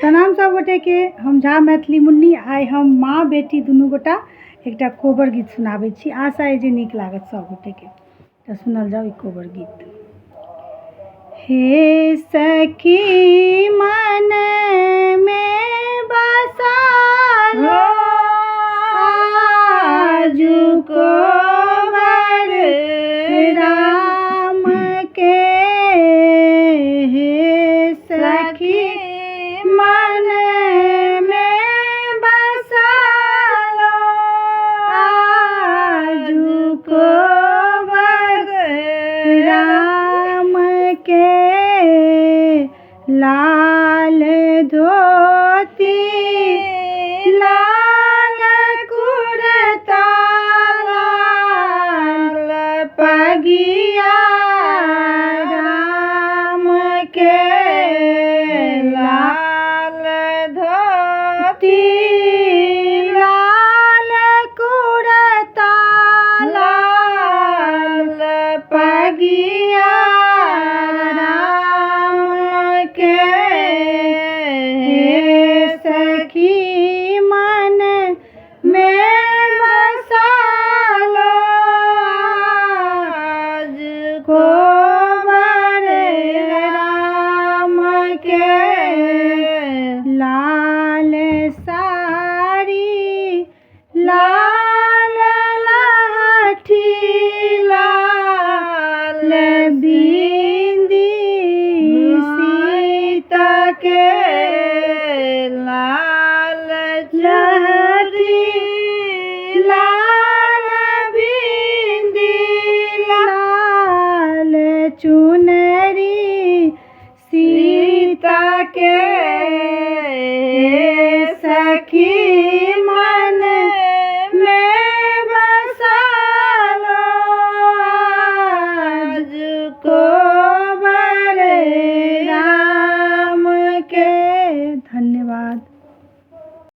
प्रणाम सब गोटे के। हम झा मैथिली मुन्नी आइ हम माँ बेटी दुनू गोटा एकटा कोबर गीत सुनाबै छी। आशा है जे नीक लागत सब गोटे के। तऽ सुनल जाओ ई कोबर गीत। हे सखी मन में बसा लो आजु कोबर राम के। हे सखी मन में बसा लो आजु कोबर राम के। लाल धोती लाल कुर्ता लाल पगिया राम के। लाल धोती लाल कुर्ता लाल पगिया राम के। हे सखी मन में बसा लो आज कोबर राम के।